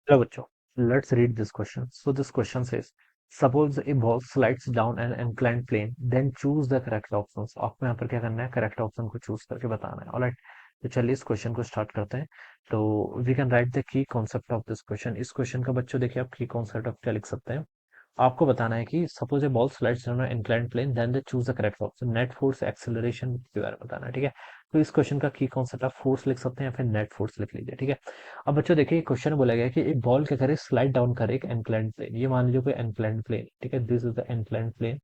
Hello बच्चों, let's read this question. So this question says, suppose a ball slides down an inclined plane, then choose the correct options. आपको यहाँ पर क्या करना है, correct option को चूज करके बताना है. ऑलराइट, तो चलिए इस क्वेश्चन को स्टार्ट करते हैं. तो we can write the key concept of this question. इस क्वेश्चन का बच्चों देखिए आप की कॉन्सेप्ट ऑफ क्या लिख सकते हैं. आपको बताना है कि suppose a ball slides on inclined plane then they choose the correct option. Net force acceleration के बारे में बताना है. ठीक है, तो इस क्वेश्चन का की कॉन्सेप्ट आप फोर्स लिख सकते हैं या फिर नेट फोर्स लिख लीजिए. ठीक है, अब बच्चों देखिए क्वेश्चन बोला गया है कि एक बॉल क्या करे, स्लाइड डाउन करे एक इंक्लाइंड प्लेन. ये मान लीजिए कोई इंक्लाइंड प्लेन. ठीक है, this is the inclined plane.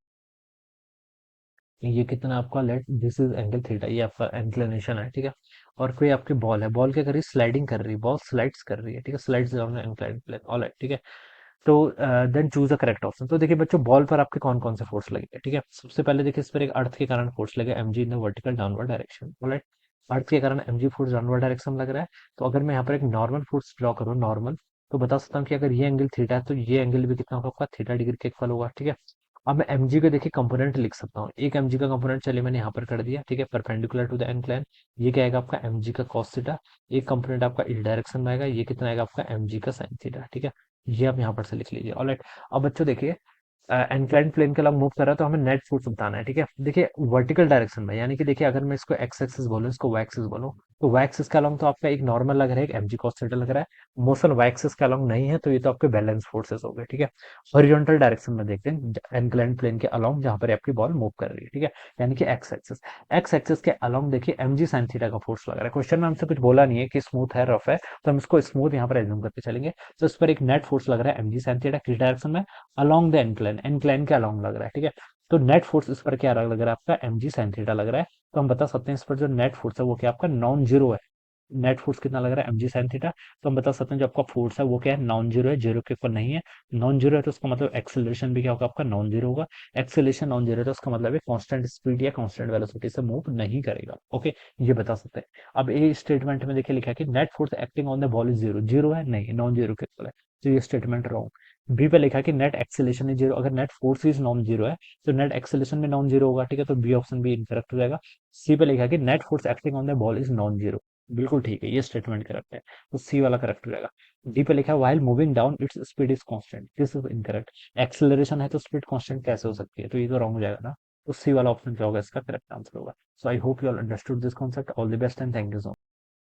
ये कितना आपका let, this is angle theta, ये आपका इंक्लिनेशन है. ठीक है, और कोई आपकी बॉल है, बॉल क्या कर रही है, स्लाइडिंग कर रही है, बॉल स्लाइड्स कर रही है. ठीक है, slides down inclined plane. Alright, ठीक है, तो then choose the correct option. तो देखिए बच्चों, बॉल पर आपके कौन कौन से फोर्स लगेंगे. ठीक है, सबसे पहले देखिए इस पर एक अर्थ के कारण फोर्स लगेगा mg in the vertical downward direction. Alright, earth के कारण mg फोर्स डाउनवर्ड डायरेक्शन लग रहा है. तो अगर मैं यहाँ पर एक नॉर्मल फोर्स ड्रॉ करूँ, नॉर्मल, तो बता सकता हूँ कि अगर ये एंगल थीटा है तो ये एंगल भी कितना होगा आपका, थीटा डिग्री के इक्वल होगा. ठीक है, अब मैं mg का देखिए कंपोनेंट लिख सकता हूँ. एक mg का कंपोनेंट चलिए मैंने यहाँ पर कर दिया. ठीक है, परपेंडिकुलर टू द इंक्लाइन, ये क्या आएगा आपका mg का cos थीटा. एक कंपोनेंट आपका इस डायरेक्शन में आएगा, ये कितना आएगा आपका mg का sin थीटा. ठीक है, ये आप यहाँ पर से लिख लीजिए. ऑलराइट, अब बच्चों देखिए इंक्लाइंड प्लेन के अलग मूव कर रहा है तो हमें नेट फोर्स बताना है. ठीक है, देखिए वर्टिकल डायरेक्शन में, यानी कि देखिए अगर मैं इसको एक्स एक्सिस बोलूँ, इसको वाई एक्सिस बोलूँ, तो वाई एक्सिस के अलॉन्ग तो आपका एक नॉर्मल लग रहा है, एक mg cos थीटा लग रहा है. मोशन वाई एक्सिस के अलॉन्ग नहीं है, तो ये तो आपके बैलेंस फोर्सेस हो गए. ठीक है, हॉरिजॉन्टल डायरेक्शन में देखते हैं इंक्लाइंड प्लेन के अलॉन्ग जहां पर आपकी बॉल मूव कर रही है. ठीक है, यानी कि एक्स एक्सिस, एक्स एक्सिस के अलॉन्ग देखिए mg sin थीटा का फोर्स लग रहा है. क्वेश्चन में हमसे कुछ बोला नहीं है कि स्मूथ है रफ है, तो हम इसको स्मूथ यहाँ पर एज्यूम करके चलेंगे. तो इस पर एक नेट फोर्स लग रहा है mg sin थीटा किस डायरेक्शन में, अलोंग द इंक्लाइन, इंक्लाइन के अलोंग लग रहा है. ठीक है, तो नेट फोर्स इस पर क्या लग रहा है आपका, mg sin थीटा लग रहा है. तो हम बता सकते हैं इस पर जो नेट फोर्स है वो क्या आपका नॉन जीरो है. नेट फोर्स कितना लग रहा है, mg sin थीटा. तो हम बता सकते हैं जो आपका फोर्स है वो क्या है, नॉन जीरो है, जीरो के ऊपर नहीं है. नॉन जीरो है तो उसका मतलब एक्सेलरेशन भी क्या होगा आपका, नॉन जीरो होगा. एक्सेलरेशन नॉन जीरो है तो उसका मतलब है कांस्टेंट स्पीड या कांस्टेंट वेलोसिटी से मूव नहीं करेगा. ओके, ये बता सकते हैं. अब ए स्टेटमेंट में देखिए लिखा है कि net force acting on the ball is zero. Zero है नहीं, नॉन जीरो के इक्वल है. तो ये स्टेटमेंट रॉन्ग. बी पे लिखा है कि नेट एक्सेलेशन इज जीरो. अगर net force is non zero है तो नेट एक्सेलेशन भी नॉन जीरो होगा. ठीक है, तो बी ऑप्शन भी इनकरेक्ट हो जाएगा. सी पे लिखा है कि net force acting on the ball is non zero. बिल्कुल ठीक है, ये स्टेटमेंट करेक्ट है, तो सी वाला करेक्ट हो जाएगा. डी पे लिखा है while moving down its speed is constant. This is incorrect. Acceleration है तो स्पीड कांस्टेंट कैसे हो सकती है, तो ये तो रॉन्ग हो जाएगा ना. तो सी वाला ऑप्शन क्या होगा, इसका करेक्ट आंसर होगा. So I hope you all understood this concept. All the best and thank you so much.